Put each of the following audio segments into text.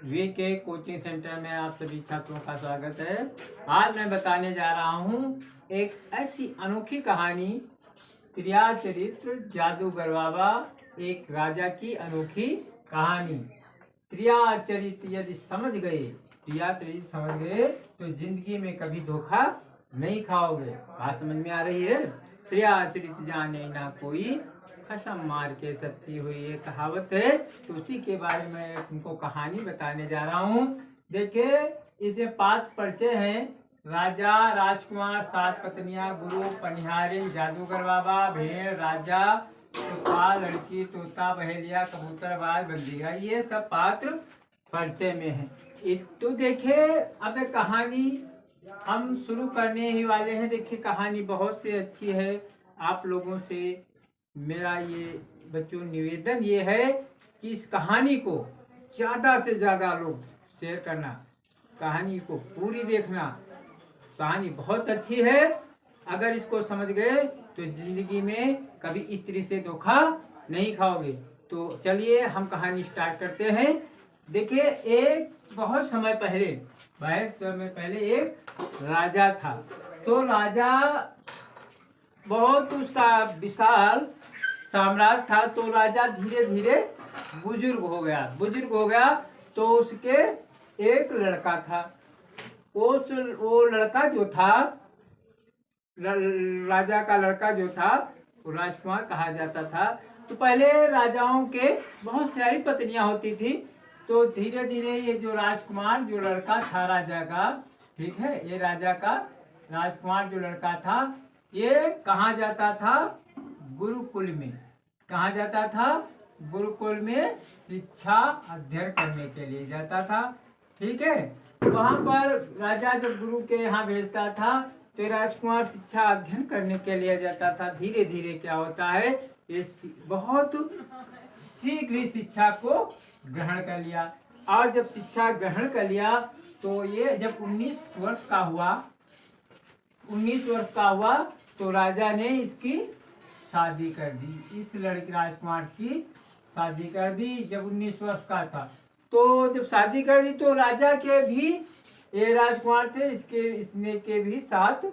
VK coaching centre में आप सभी छात्रों का स्वागत है। आज मैं बताने जा रहा हूँ एक ऐसी अनोखी कहानी, त्रिया चरित्र जादूगर बाबा, एक राजा की अनोखी कहानी। त्रिया चरित्र यदि समझ गए, त्रिया चरित्र समझ गए तो जिंदगी में कभी धोखा नहीं खाओगे। बात समझ में आ रही है? त्रिया चरित्र जाने ना कोई, कसम मार के सत्ती हुई, ये कहावत है। तो उसी के बारे में तुमको कहानी बताने जा रहा हूँ। देखिए, इसमें 5 परिचय हैं। राजा, राजकुमार, 7 पत्नियां, गुरु, पनिहारिन, जादूगर बाबा, भेड़, राजा, चौपाल, लड़की, तोता, बहेलिया, कबूतरबाज, बंदीगा, ये सब पात्र परिचय में है। तो देखिए, अब एक कहानी हम शुरू करने ही वाले हैं। देखिए, कहानी बहुत सी अच्छी है। आप लोगों से मेरा ये बच्चों निवेदन ये है कि इस कहानी को ज़्यादा से ज़्यादा लोग शेयर करना, कहानी को पूरी देखना। कहानी बहुत अच्छी है। अगर इसको समझ गए तो जिंदगी में कभी इस तरह से धोखा नहीं खाओगे। तो चलिए हम कहानी स्टार्ट करते हैं। देखिए, एक बहुत समय पहले एक राजा था। तो राजा बहुत उसका विशाल साम्राज्य था। तो राजा धीरे धीरे बुजुर्ग हो गया। तो उसके एक लड़का था। वो लड़का जो था, राजा का लड़का जो था, वो राजकुमार कहा जाता था। तो पहले राजाओं के बहुत सारी पत्नियां होती थी। तो धीरे धीरे ये जो राजकुमार जो लड़का था राजा का, ठीक है, ये राजा का राजकुमार जो लड़का था, ये कहाँ जाता था? गुरुकुल में। कहाँ जाता था? गुरुकुल में शिक्षा अध्ययन करने के लिए जाता था। ठीक है, वहाँ पर राजा जब गुरु के यहाँ भेजता था तो राजकुमार शिक्षा अध्ययन करने के लिए जाता था। धीरे धीरे क्या होता है, ये बहुत शीघ्र ही शिक्षा को ग्रहण कर लिया। और जब शिक्षा ग्रहण कर लिया तो ये जब 19 वर्ष का हुआ तो राजा ने इसकी शादी कर दी। इस लड़की राजकुमार की शादी कर दी जब 19 वर्ष का था। तो जब शादी कर दी तो राजा के भी, ये राजकुमार थे, इसने के भी 7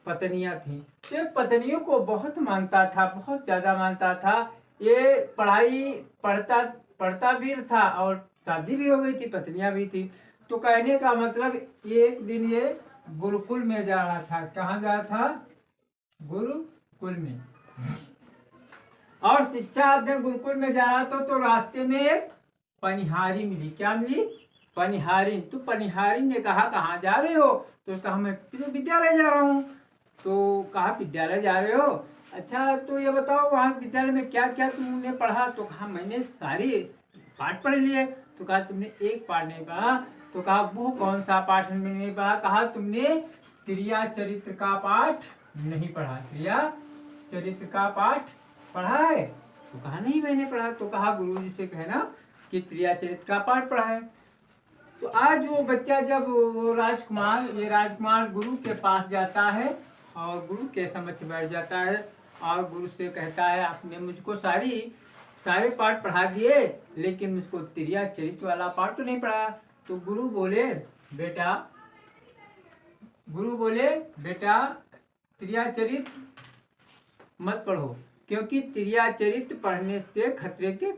पत्नियां थीं। ये पत्नियों को बहुत मानता था, बहुत ज्यादा मानता था। ये पढ़ता भी था और शादी भी हो गई थी, पत्नियां भी थी। तो कहने का मतलब, एक दिन ये गुरुकुल में जा रहा था। कहाँ जा रहा था? गुरुकुल में। और शिक्षा अध्ययन गुरुकुल में जा रहा था। तो रास्ते में एक पनिहारी मिली। क्या मिली? पनिहारिन। तो पनिहारिन ने कहा, कहाँ जा रहे हो? तो उसका, मैं तो विद्यालय जा रहा हूँ। तो कहा, विद्यालय जा रहे हो? अच्छा, तो ये बताओ वहाँ विद्यालय में क्या क्या तुमने पढ़ा? तो कहा, मैंने सारी पाठ पढ़ लिए। तो कहा, तुमने एक पाठ नहीं पढ़ा? तो कहा, वो कौन सा पाठ नहीं पढ़ा? कहा, तुमने त्रिया चरित्र का पाठ नहीं पढ़ा। त्रिया चरित्र का पाठ पढ़ा है? तो कहा, नहीं मैंने पढ़ा। तो कहा, गुरुजी से कहना कि त्रिया चरित्र का पाठ पढ़ा है। तो आज वो बच्चा, जब वो राजकुमार गुरु के पास जाता है और गुरु के समक्ष बैठ जाता है और गुरु से कहता है, आपने मुझको सारे पाठ पढ़ा दिए, लेकिन मुझको त्रिया चरित्र वाला पाठ तो नहीं पढ़ा। तो गुरु बोले, बेटा त्रिया चरित्र मत पढ़ो, क्योंकि त्रिया चरित्र पढ़ने से खतरे के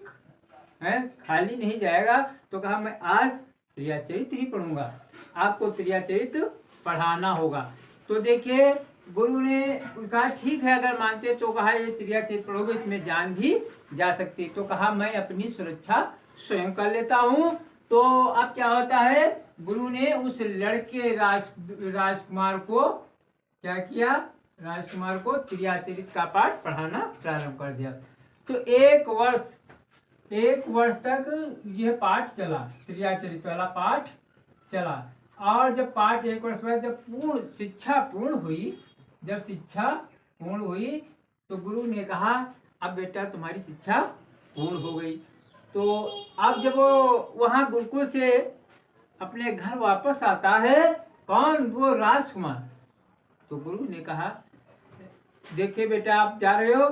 खाली नहीं जाएगा। तो कहा, मैं आज त्रिया चरित्र ही पढ़ूंगा, आपको त्रिया चरित्र पढ़ाना होगा। तो देखिए, गुरु ने कहा, ठीक है अगर मानते। तो कहा, ये त्रिया चरित्र पढ़ोगे, इसमें जान भी जा सकती। तो कहा, मैं अपनी सुरक्षा स्वयं कर लेता हूँ। तो अब क्या होता है, गुरु ने उस लड़के राजकुमार को क्या किया? राजकुमार को त्रिया चरित्र का पाठ पढ़ाना प्रारंभ कर दिया। तो एक वर्ष तक यह पाठ चला, त्रिया चरित्र वाला पाठ चला। और जब पाठ एक वर्ष बाद जब शिक्षा पूर्ण हुई तो गुरु ने कहा, अब बेटा तुम्हारी शिक्षा पूर्ण हो गई। तो अब जब वो वहाँ गुरुकुल से अपने घर वापस आता है, कौन? वो राजकुमार। तो गुरु ने कहा, देखिए बेटा, आप जा रहे हो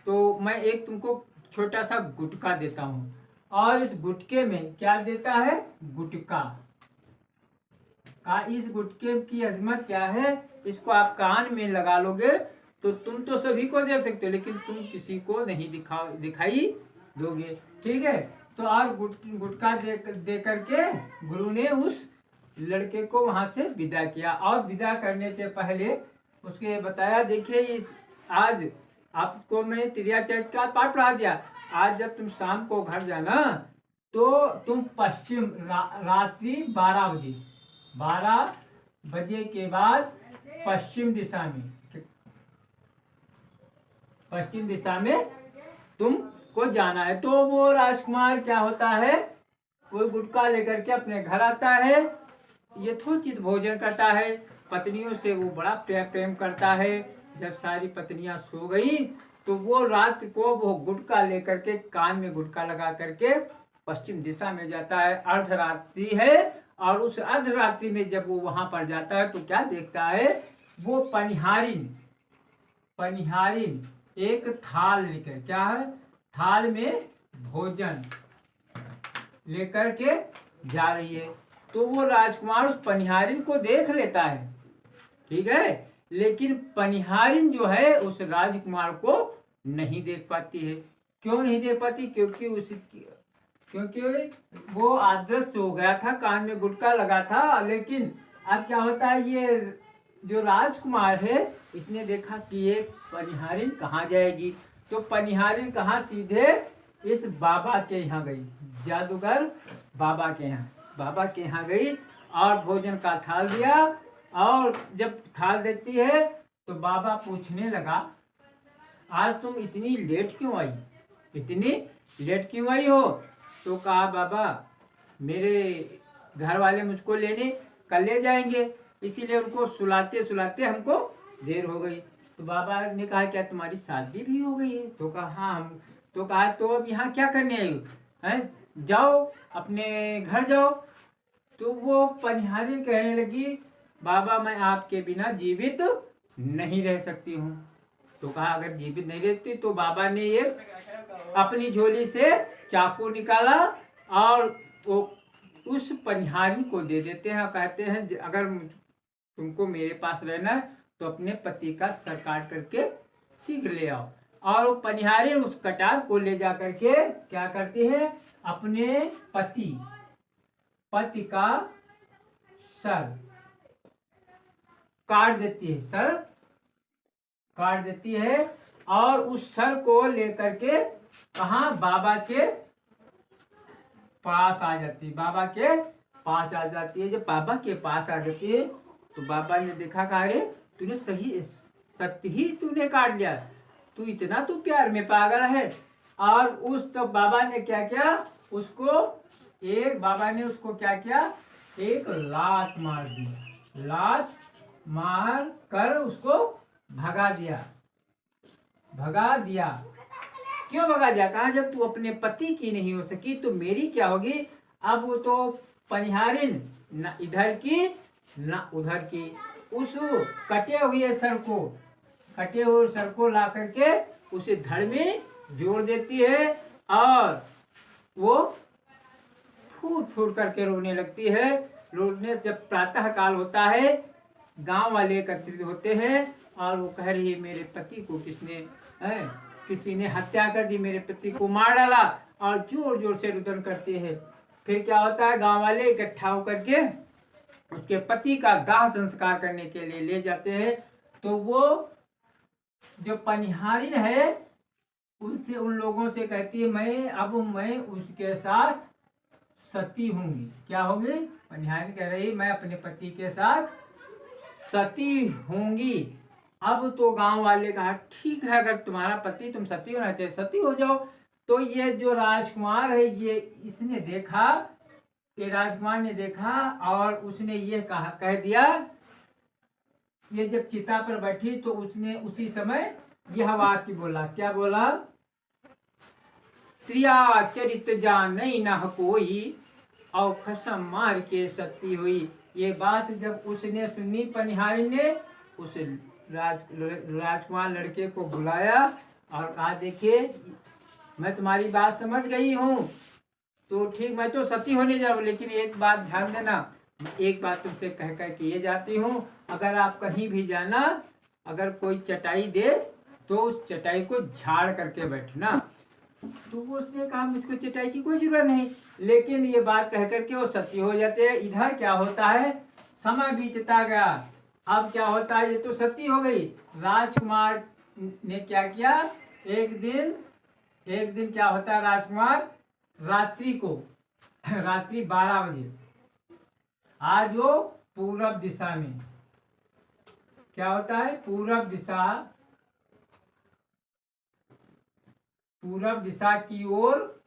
तो मैं एक तुमको छोटा सा गुटका देता हूँ। और इस गुटके में क्या देता है, गुटका का। इस गुटके की अजमत क्या है, इसको आप कान में लगा लोगे तो तुम तो सभी को देख सकते हो, लेकिन तुम किसी को नहीं दिखाई दोगे, ठीक है। तो और गुटका दे करके गुरु ने उस लड़के को वहां से विदा किया। और विदा करने के पहले उसके बताया, देखिए इस आज आपको मैं त्रियाचरित का पाठ पढ़ा दिया। आज जब तुम शाम को घर जाना तो तुम पश्चिम रात्रि 12 बजे के बाद पश्चिम दिशा में तुमको जाना है। तो वो राजकुमार क्या होता है, वो गुटखा लेकर के अपने घर आता है, यथोचित भोजन करता है, पत्नियों से वो बड़ा प्रेम करता है। जब सारी पत्नियां सो गई तो वो रात को वो गुटखा लेकर के कान में गुटखा लगा करके पश्चिम दिशा में जाता है। अर्धरात्रि है और उस अर्धरात्रि में जब वो वहां पर जाता है तो क्या देखता है, वो पनिहारिन एक थाल लेकर, क्या है, थाल में भोजन लेकर के जा रही है। तो वो राजकुमार उस पनिहारिन को देख लेता है, ठीक है, लेकिन पनिहारिन जो है उस राजकुमार को नहीं देख पाती है। क्यों नहीं देख पाती, क्योंकि वो अदृश्य हो गया था, कान में गुटखा लगा था। लेकिन अब क्या होता है, ये जो राजकुमार है इसने देखा कि ये पनिहारिन कहाँ जाएगी, तो पनिहारिन कहाँ, सीधे इस बाबा के यहाँ गई, जादूगर बाबा के यहाँ गई और भोजन का थाल दिया। और जब थाल देती है तो बाबा पूछने लगा, आज तुम इतनी लेट क्यों आई हो। तो कहा, बाबा मेरे घर वाले मुझको लेने कल ले जाएंगे, इसीलिए उनको सुलाते सुलाते हमको देर हो गई। तो बाबा ने कहा, क्या तुम्हारी शादी भी हो गई है। तो कहा, हाँ। तो कहा, तो अब यहाँ क्या करने आई हो, हैं, जाओ अपने घर जाओ। तो वो पनिहारी कहने लगी, बाबा मैं आपके बिना जीवित नहीं रह सकती हूँ। तो कहा, अगर जीवित नहीं रहती तो बाबा ने एक अपनी झोली से चाकू निकाला और वो उस पनिहारी को दे देते हैं, कहते हैं अगर तुमको मेरे पास रहना है तो अपने पति का सर काट करके सीख ले आओ। और वो पनिहारी उस कटार को ले जा करके क्या करती है, अपने पति का सर काट देती है और उस सर को लेकर के कहाँ, बाबा के पास आ जाती है। जब बाबा के पास आ जाती है तो बाबा ने देखा, कहा, अरे तूने सत्य ही तूने काट लिया, तू इतना तू प्यार में पागल है। और उस तो बाबा ने क्या किया, उसको क्या किया, एक लात मार कर उसको भगा दिया। क्यों भगा दिया, कहा, जब तू अपने पति की नहीं हो सकी तो मेरी क्या होगी। अब वो तो पनिहारिन न इधर की न उधर की, उस कटे हुए सर को ला करके उसे धड़ में जोड़ देती है और वो फूट करके रोने लगती है। जब प्रातः काल होता है, गांव वाले एकत्रित होते हैं और वो कह रही है, मेरे पति को किसी ने हत्या कर दी, मेरे पति को मार डाला, और जोर जोर से रुदन करते हैं। फिर क्या होता है, गांव वाले इकट्ठा होकर के उसके पति का दाह संस्कार करने के लिए ले जाते हैं। तो वो जो पनिहारिन है उन लोगों से कहती है, मैं उसके साथ सती होंगी। क्या होगी, पनिहारिन कह रही, मैं अपने पति के साथ सती होंगी। अब तो गांव वाले कहा, ठीक है, अगर तुम्हारा पति तुम सती होना चाहिए, सती हो जाओ। तो ये जो राजकुमार है, राजकुमार ने देखा और उसने ये कह दिया। ये जब चिता पर बैठी तो उसने उसी समय यह वाक्य बोला, क्या बोला, त्रिया चरित जानै न कोई, और खसम मार के सती हुई। ये बात जब उसने सुनी, पनिहारी ने उस राजकुमार लड़के को बुलाया और कहा, देखिए मैं तुम्हारी बात समझ गई हूँ, तो ठीक, मैं तो सती होने जाऊँ, लेकिन एक बात ध्यान देना, मैं एक बात तुमसे कह कर के ये जाती हूँ, अगर आप कहीं भी जाना, अगर कोई चटाई दे तो उस चटाई को झाड़ करके बैठना। तो वो उसने कहा मुझको चटाई की कोई जरूरत नहीं, लेकिन ये बात कह करके वो सती हो जाते हैं। इधर क्या होता है, समय बीतता गया, अब क्या होता है, ये तो सती हो गई। राजकुमार ने क्या किया, एक दिन क्या होता है, राजकुमार रात्रि को रात्रि 12 बजे आज वो पूरब दिशा में क्या होता है, पूरब दिशा की ओर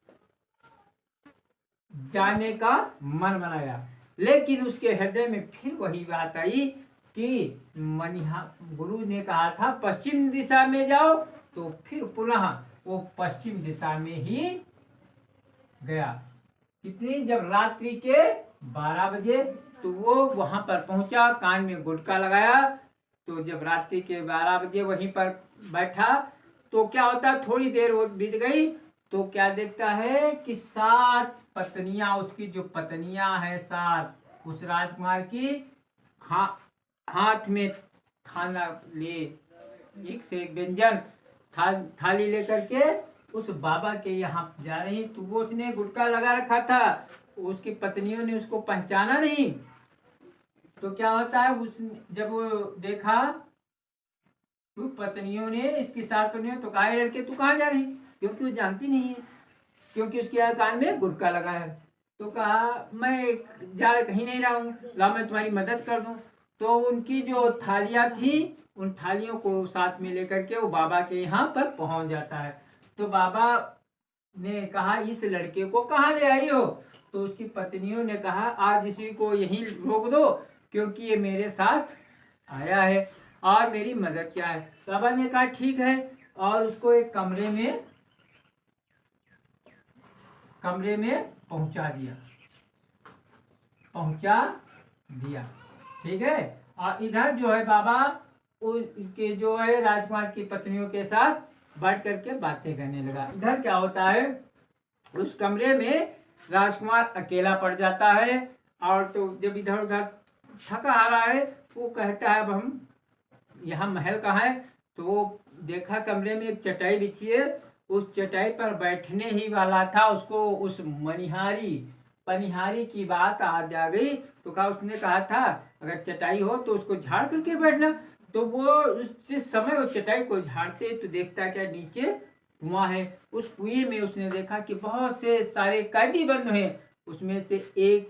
जाने का मन बनाया, लेकिन उसके हृदय में फिर वही बात आई कि गुरु ने कहा था पश्चिम दिशा में जाओ, तो फिर पुनः वो पश्चिम दिशा में ही गया। कितनी, जब रात्रि के 12 बजे, तो वो वहां पर पहुंचा, कान में गुटका लगाया। तो जब रात्रि के 12 बजे वहीं पर बैठा, तो क्या होता, थोड़ी देर वो बीत गई, तो क्या देखता है कि 7 पत्नियां, उसकी जो पत्नियां हैं 7, उस राजकुमार की हाथ में खाना ले, एक से एक व्यंजन थाली लेकर के उस बाबा के यहाँ जा रही। तो वो उसने गुटखा लगा रखा था, उसकी पत्नियों ने उसको पहचाना नहीं। तो क्या होता है, उस जब वो देखा तो पत्नियों ने, इसकी 7 पत्नियों, तो कहा लड़के तू कहाँ जा रही, क्योंकि वो जानती नहीं है, क्योंकि उसके कान में गुटखा लगा है। तो कहा मैं कहीं नहीं रहा हूँ, ला मैं तुम्हारी मदद कर दूँ। तो उनकी जो थालियाँ थी, उन थालियों को साथ में लेकर के वो बाबा के यहाँ पर पहुँच जाता है। तो बाबा ने कहा इस लड़के को कहाँ ले आई हो, तो उसकी पत्नियों ने कहा आज इसी को यहीं रोक दो, क्योंकि ये मेरे साथ आया है और मेरी मदद क्या है। बाबा ने कहा ठीक है, और उसको एक कमरे में पहुंचा दिया, ठीक है। और इधर जो है बाबा उसके जो है राजकुमार की पत्नियों के साथ बैठ करके बातें करने लगा। इधर क्या होता है, उस कमरे में राजकुमार अकेला पड़ जाता है, और तो जब इधर उधर थका आ रहा है, वो कहता है अब हम यहाँ महल कहाँ है, तो वो देखा कमरे में एक चटाई बिछी है, उस चटाई पर बैठने ही वाला था, उसको उस पनिहारी की बात आज आ गई। तो उसने कहा था अगर चटाई हो तो उसको झाड़ करके बैठना। तो वो उस समय वो चटाई को झाड़ते तो देखता क्या नीचे कुआं है, उस कुएं में उसने देखा कि बहुत से सारे कैदी बंद हैं। उसमें से एक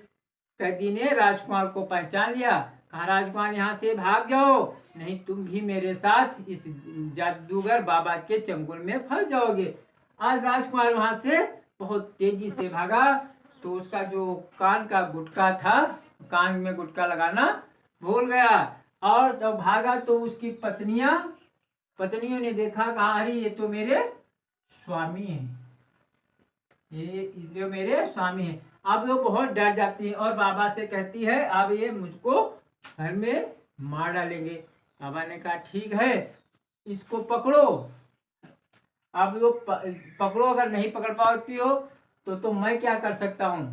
कैदी ने राजकुमार को पहचान लिया, कहा राजकुमार यहाँ से भाग जाओ, नहीं तुम भी मेरे साथ इस जादूगर बाबा के चंगुल में फंस जाओगे। आज राजकुमार वहां से बहुत तेजी से भागा, तो उसका जो कान का गुटका था, कान में गुटका लगाना भूल गया, और जब भागा तो उसकी पत्नियों ने देखा, कहा अरे ये तो मेरे स्वामी हैं, ये जो मेरे स्वामी हैं। अब वो बहुत डर जाती है और बाबा से कहती है अब ये मुझको घर में मार डालेंगे। बाबा ने कहा ठीक है, इसको पकड़ो। अब वो पकड़ो, अगर नहीं पकड़ पाती हो तो मैं क्या कर सकता हूँ।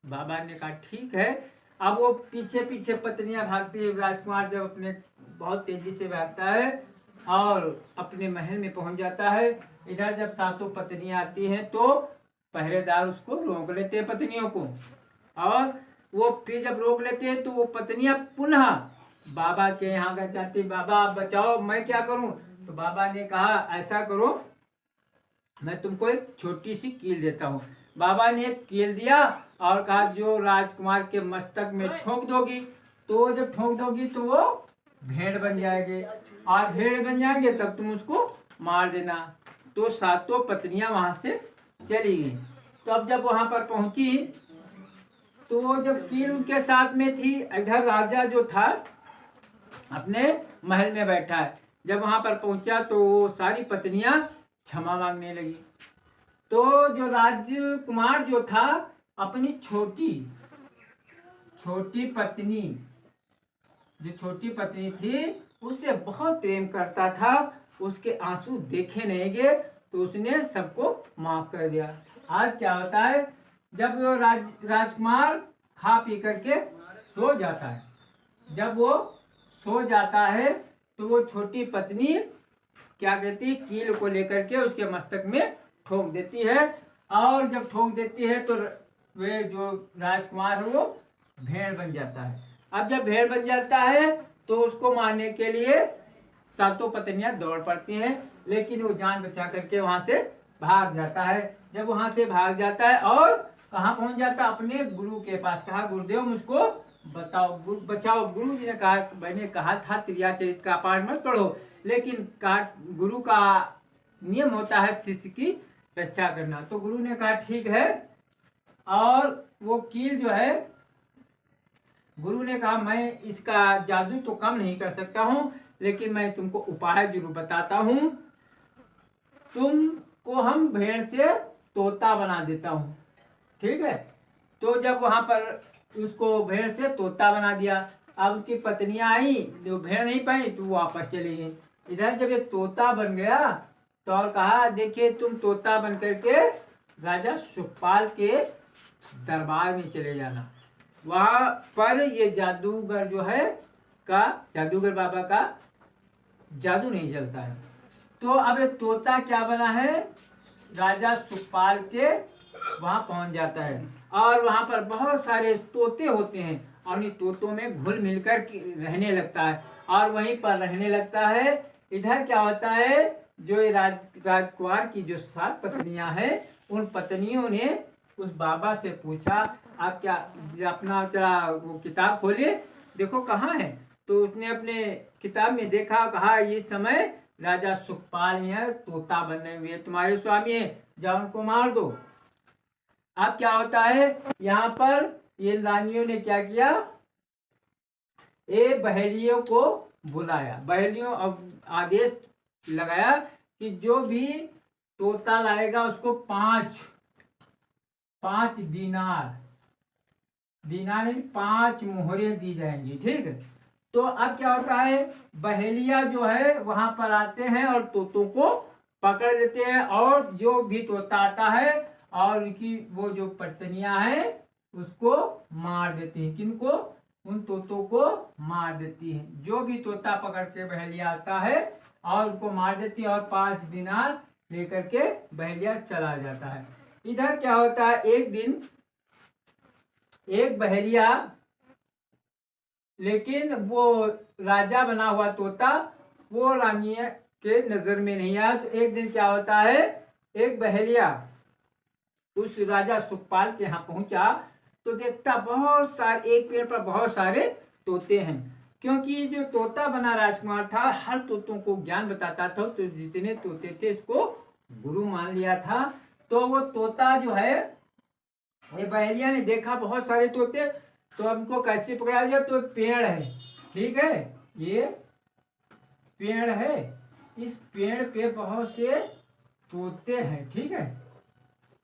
बाबा ने कहा ठीक है। अब वो पीछे पीछे पत्नियां भागती है, राजकुमार जब अपने बहुत तेजी से भागता है और अपने महल में पहुंच जाता है। इधर जब 7 पत्नियां आती हैं तो पहरेदार उसको रोक लेते हैं पत्नियों को, और वो फिर जब रोक लेते हैं तो वो पत्नियां पुनः बाबा के यहाँ गए जाती, बाबा आप बचाओ, मैं क्या करूं। तो बाबा ने कहा ऐसा करो, मैं तुमको एक छोटी सी कील देता हूँ। बाबा ने एक कील दिया और कहा जो राजकुमार के मस्तक में ठोक दोगी, तो जब ठोक दोगी तो वो भेड़ बन जाएंगे, और भेड़ बन जाएंगे तब तुम उसको मार देना। तो 7 पत्नियां वहां से चली गई। तो अब जब वहां पर पहुंची तो जब कील उनके साथ में थी, इधर राजा जो था अपने महल में बैठा है। जब वहां पर पहुंचा तो सारी पत्नियां क्षमा मांगने लगी। तो जो राजकुमार जो था अपनी छोटी पत्नी, जो छोटी पत्नी थी उससे बहुत प्रेम करता था, उसके आंसू देखे नहीं गए, तो उसने सबको माफ कर दिया। आज क्या होता है, जब वो राजकुमार खा पी करके सो जाता है, जब वो सो जाता है तो वो छोटी पत्नी क्या कहती है, कील को लेकर के उसके मस्तक में ठोक देती है। और जब ठोक देती है तो वे जो राजकुमार है वो भेड़ बन जाता है। अब जब भेड़ बन जाता है तो उसको मारने के लिए सातों पत्नियां दौड़ पड़ती हैं, लेकिन वो जान बचा करके वहां से भाग जाता है। जब वहां से भाग जाता है और कहाँ पहुंच जाता है, अपने गुरु के पास। कहा, गुरुदेव मुझको बताओ, बचाओ। गुरु जी ने कहा, मैंने कहा था त्रियाचरित का पाठ मत पढ़ो, लेकिन गुरु का नियम होता है शिष्य की रक्षा करना। तो गुरु ने कहा ठीक है। और वो कील जो है, गुरु ने कहा मैं इसका जादू तो कम नहीं कर सकता हूँ, लेकिन मैं तुमको उपाय जरूर बताता हूँ। तुमको हम भेड़ से तोता बना देता हूँ, ठीक है। तो जब वहां पर उसको भेड़ से तोता बना दिया, अब उसकी पत्नियां आई, जो भेड़ नहीं पाई तो वो वापस चली गई। इधर जब ये तोता बन गया तो और कहा, देखिए तुम तोता बन करके राजा सुखपाल के दरबार में चले जाना, वहां पर ये जादूगर जो है का, जादूगर बाबा का जादू नहीं चलता है। तो अब ये तोता क्या बना है, राजा सुखपाल के वहां पहुंच जाता है और वहां पर बहुत सारे तोते होते हैं और इन तोतों में घुल मिलकर रहने लगता है और वहीं पर रहने लगता है। इधर क्या होता है, जो राजकुमार की जो 7 पत्नियां हैं, उन पत्नियों ने उस बाबा से पूछा, आप क्या अपना चला वो किताब खोलिए, देखो कहाँ है। तो उसने अपने किताब में देखा, कहा ये समय राजा सुखपाल है, तोता बनने हुए तुम्हारे स्वामी है, जाओ उनको मार दो। अब क्या होता है, यहाँ पर ये रानियों ने क्या किया, ये बहेलियों को बुलाया, बहेलियों अब आदेश लगाया कि जो भी तोता लाएगा उसको 5 दीनार, दीनार नहीं 5 मोहरें दी जाएंगी, ठीक है। तो अब क्या होता है, बहेलिया जो है वहां पर आते हैं और तोतों को पकड़ लेते हैं और जो भी तोता आता है और उनकी वो जो पत्नियां हैं उसको मार देती हैं। किनको, उन तोतों को मार देती हैं। जो भी तोता पकड़ के बहेलिया आता है और उनको मार देती है और 5 दिनार लेकर के बहेलिया चला जाता है। इधर क्या होता है, एक दिन एक बहेलिया, लेकिन वो राजा बना हुआ तोता वो रानी के नजर में नहीं आया। तो एक दिन क्या होता है, एक बहेलिया उस राजा सुखपाल के यहाँ पहुंचा तो देखता बहुत सारे, एक पेड़ पर बहुत सारे तोते हैं, क्योंकि जो तोता बना राजकुमार था हर तोतों को ज्ञान बताता था, तो जितने तोते थे इसको गुरु मान लिया था। तो वो तोता जो है, ये बहेलिया ने देखा बहुत सारे तोते, तो हमको कैसे पकड़ा जाए, तो पेड़ है, ठीक है, ये पेड़ है, इस पेड़ पे बहुत से तोते हैं, ठीक है,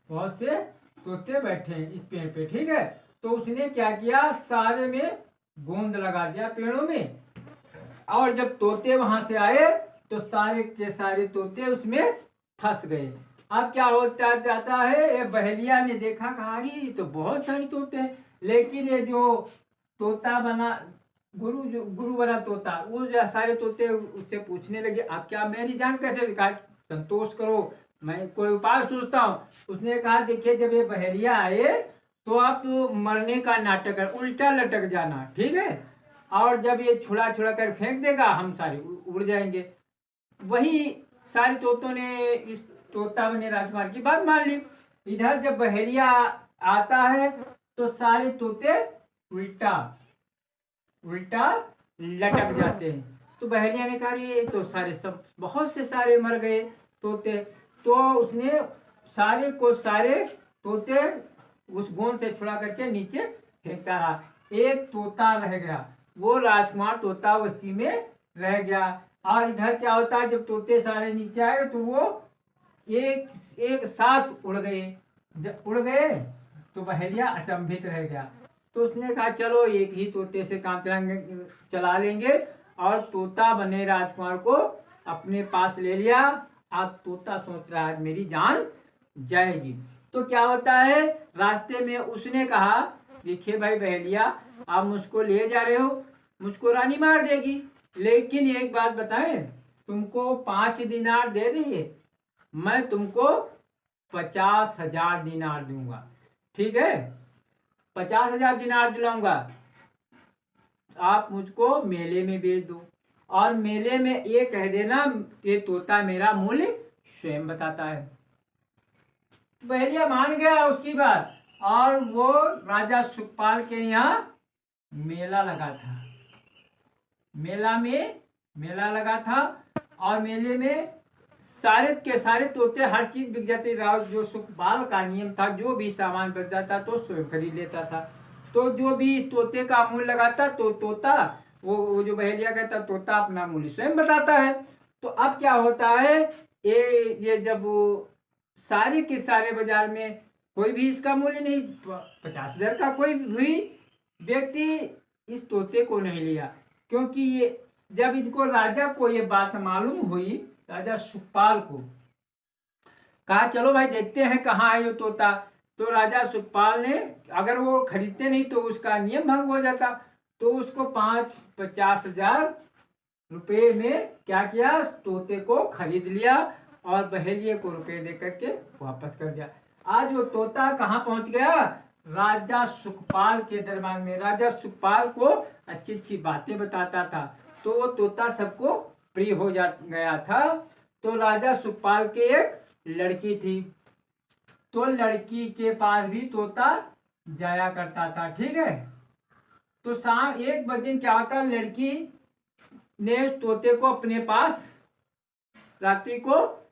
बहुत से तोते बैठे हैं इस पेड़ पे, ठीक है। तो उसने क्या किया, सारे में गोंद लगा दिया पेड़ों में, और जब तोते वहां से आए तो सारे के सारे तोते उसमें फंस गए। अब क्या होता जाता है, ये बहेलिया ने देखा, कहा ये तो बहुत सारे तोते हैं, लेकिन ये जो तोता बना जो गुरु बना तोता, वो सारे तोते उससे पूछने लगे, आप क्या मेरी जान कैसे बिगाड़, संतोष करो, मैं कोई उपाय सोचता हूँ। उसने कहा, देखिए जब ये बहेलिया आए तो आप मरने का नाटक कर, उल्टा लटक जाना, ठीक है, और जब ये छुड़ा छुड़ा कर फेंक देगा हम सारे उड़ जाएंगे। वही सारे तोतों ने इस तोता बने राजकुमार की बात मान ली। इधर जब बहेलिया आता है तो सारे तोते उल्टा उल्टा लटक जाते हैं। तो बहेलिया ने कहा, ये तो सारे सब बहुत से सारे मर गए तोते। तो उसने सारे को सारे तोते उस गोंद से छुड़ा करके नीचे फेंकता रहा, एक तोता रह गया, वो राजकुमार तोता उसी में रह गया। और इधर क्या होता है, जब तोते सारे नीचे आए तो वो एक साथ उड़ गए। जब उड़ गए तो बहेलिया अचंभित रह गया। तो उसने कहा, चलो एक ही तोते से काम चला लेंगे, और तोता बने राजकुमार को अपने पास ले लिया। आज तोता सोच रहा है मेरी जान जाएगी। तो क्या होता है, रास्ते में उसने कहा, देखिए भाई बहेलिया, आप मुझको ले जा रहे हो, मुझको रानी मार देगी, लेकिन एक बात बताएं, तुमको 5 दिनार दे रही है, मैं तुमको 50,000 दिनार दूंगा। ठीक है, 50,000 दिनार दिलाऊंगा, आप मुझको मेले में बेच दो, और मेले में ये कह देना कि तोता मेरा मूल्य स्वयं बताता है। बहेलिया मान गया उसकी बात, और वो राजा सुखपाल के यहाँ मेला लगा था। मेला लगा था, और मेले में सारे के सारे तोते, हर चीज बिक जाती। जो सुखपाल का नियम था, जो भी सामान बच जाता तो स्वयं खरीद लेता था। तो जो भी तोते का मूल्य लगाता तो तोता, वो जो बहेलिया कहता, तोता अपना मूल्य स्वयं बताता है। तो अब क्या होता है, ये जब सारे के सारे बाजार में कोई भी इसका मूल्य नहीं, 50,000 का कोई भी व्यक्ति इस तोते को नहीं लिया, क्योंकि ये जब इनको राजा को ये बात मालूम हुई, राजा सुखपाल को, कहा चलो भाई देखते हैं कहाँ है ये तोता। तो राजा सुखपाल ने, अगर वो खरीदते नहीं तो उसका नियम भंग हो जाता, तो उसको 50,000 रुपये में क्या किया, तोते को खरीद लिया और बहेलिए को रुपये दे करके वापस कर दिया। आज वो तोता कहाँ पहुंच गया, राजा सुखपाल के दरबार में। राजा सुखपाल को अच्छी अच्छी बातें बताता था, तो वो तोता सबको प्रिय हो जा गया था। तो राजा सुखपाल के एक लड़की थी, तो लड़की के पास भी तोता जाया करता था। ठीक है, तो शाम एक दिन क्या होता, लड़की ने तोते को अपने पास रात्रि को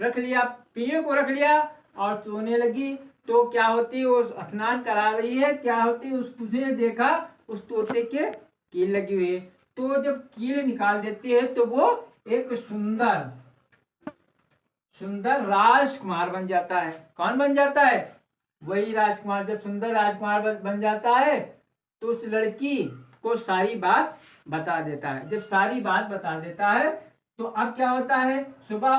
रख लिया, पिंजरे को रख लिया और सोने लगी। तो क्या होती, वो स्नान करा रही है, क्या होती, उसने देखा उस तोते के कील लगी हुई है। तो जब कील निकाल देती है तो वो एक सुंदर सुंदर राजकुमार बन जाता है। कौन बन जाता है, वही राजकुमार। जब सुंदर राजकुमार बन जाता है तो उस लड़की को सारी बात बता देता है। जब सारी बात बता देता है तो अब क्या होता है, सुबह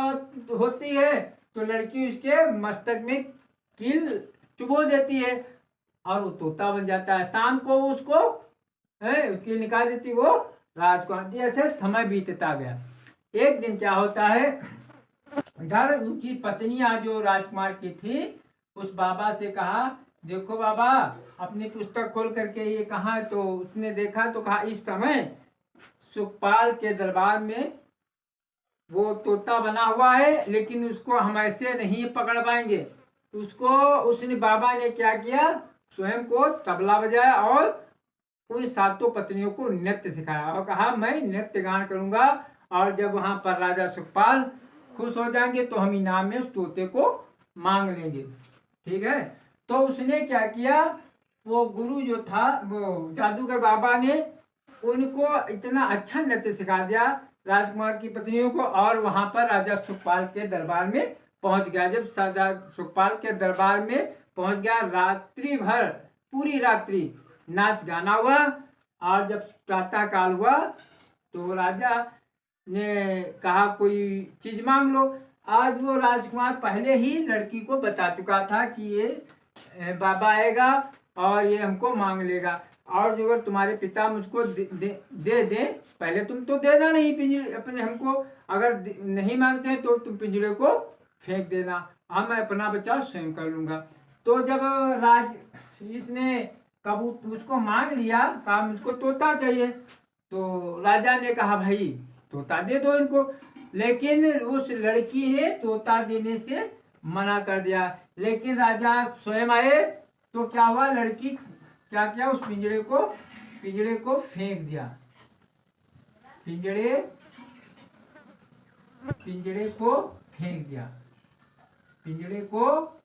होती है तो लड़की उसके मस्तक में कील चुभो देती है और वो तोता बन जाता है। शाम को उसको कील निकाल देती, वो राजकुमार। ऐसे समय बीतता गया। एक दिन क्या होता है, इधर उनकी पत्नियां जो राजकुमार की थी, उस बाबा से कहा, देखो बाबा अपनी पुस्तक खोल करके ये कहाँ है। तो उसने देखा तो कहा, इस समय सुखपाल के दरबार में वो तोता बना हुआ है, लेकिन उसको हम ऐसे नहीं पकड़ पाएंगे। उसने बाबा ने क्या किया, स्वयं को तबला बजाया और उन 7 पत्नियों को नृत्य सिखाया और कहा, मैं नृत्य गान करूंगा, और जब वहां पर राजा सुखपाल खुश हो जाएंगे तो हम इनाम में उस तोते को मांग लेंगे। ठीक है, तो उसने क्या किया, वो गुरु जो था, वो जादूगर बाबा ने उनको इतना अच्छा नृत्य सिखा दिया राजकुमार की पत्नियों को, और वहां पर राजा सुखपाल के दरबार में पहुंच गया। जब राजा सुखपाल के दरबार में पहुंच गया, रात्रि भर पूरी रात्रि नाच गाना हुआ, और जब प्रातः काल हुआ तो राजा ने कहा कोई चीज मांग लो। आज वो राजकुमार पहले ही लड़की को बता चुका था कि ये बाबा आएगा और ये हमको मांग लेगा, और जो अगर तुम्हारे पिता मुझको दे दे, पहले तुम तो देना नहीं पिंजरे अपने हमको, अगर नहीं मांगते हैं तो तुम पिंजरे को फेंक देना, मैं अपना बचाव स्वयं कर लूंगा। तो जब इसने कबूतर उसको मांग लिया, कहा मुझको तोता चाहिए, तो राजा ने कहा भाई तोता दे दो इनको, लेकिन उस लड़की ने तोता देने से मना कर दिया। लेकिन राजा स्वयं आए तो क्या हुआ, लड़की क्या किया, उस पिंजरे को फेंक दिया, पिंजरे को फेंक दिया, पिंजरे को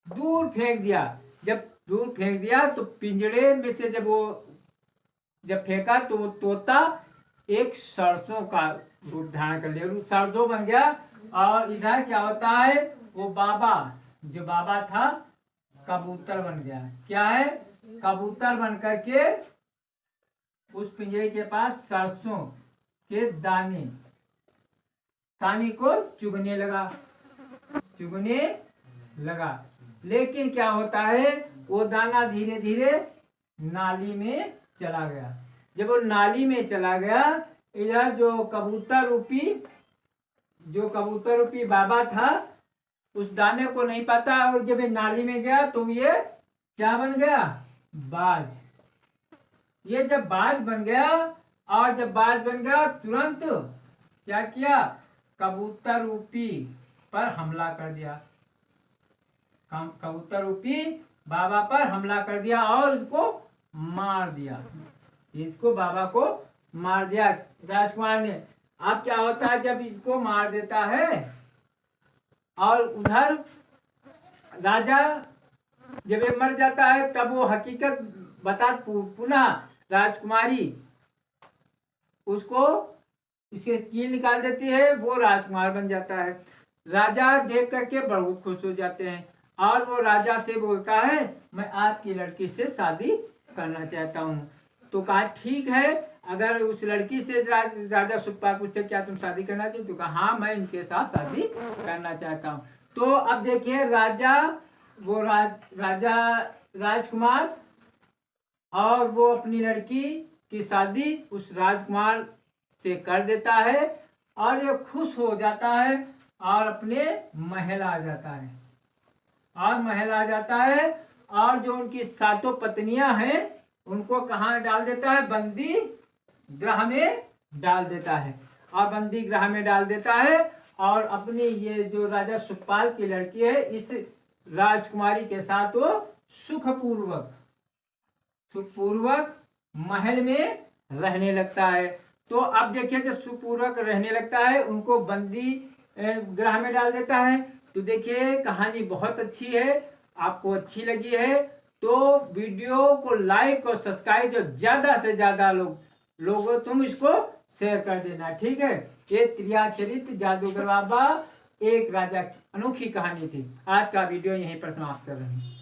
दूर फेंक दिया। जब दूर फेंक दिया तो पिंजरे में से जब फेंका तो वो तोता एक सरसों का रूप धारण कर लिया, सरसों बन गया। और इधर क्या होता है, वो जो बाबा था कबूतर बन गया। क्या है, कबूतर बन करके उस पिंजरे के पास सरसों के दाने को चुगने लगा। लेकिन क्या होता है, वो दाना धीरे धीरे नाली में चला गया। जब वो नाली में चला गया, इधर जो कबूतर रूपी बाबा था, उस दाने को नहीं पाता, और जब ये नाली में गया तो ये क्या बन गया, बाज। ये जब बाज बन गया, और जब बाज बन गया तुरंत क्या किया, कबूतर रूपी पर हमला कर दिया। कबूतर रूपी बाबा पर हमला कर दिया और उसको मार दिया। इसको बाबा को मार दिया राजकुमार ने। अब क्या होता है, जब इसको मार देता है और उधर राजा जब ये मर जाता है, तब वो हकीकत बता पुनः राजकुमारी उसको इसके कील निकाल देती है, वो राजकुमार बन जाता है। राजा देख करके बहुत खुश हो जाते हैं और वो राजा से बोलता है, मैं आपकी लड़की से शादी करना चाहता हूँ। तो कहा ठीक है, अगर उस लड़की से राजा सुखपाल पूछते क्या तुम शादी करना चाहिए, तो कहा हाँ मैं इनके साथ शादी करना चाहता हूँ। तो अब देखिए राजा राजकुमार और वो अपनी लड़की की शादी उस राजकुमार से कर देता है और ये खुश हो जाता है और अपने महल आ जाता है और जो उनकी 7 पत्नियां हैं उनको कहाँ डाल देता है, बंदी गृह में डाल देता है। और बंदी गृह में डाल देता है और अपनी ये जो राजा सुखपाल की लड़की है, इस राजकुमारी के साथ वो सुखपूर्वक महल में रहने लगता है। तो अब देखिए, जब सुखपूर्वक रहने लगता है, उनको बंदी गृह में डाल देता है। तो देखिए कहानी बहुत अच्छी है, आपको अच्छी लगी है तो वीडियो को लाइक और सब्सक्राइब, जो ज्यादा से ज्यादा लोगों तुम इसको शेयर कर देना, ठीक है। ये त्रियाचरित जादूगर बाबा एक राजा की अनोखी कहानी थी। आज का वीडियो यहीं पर समाप्त कर रहे हैं।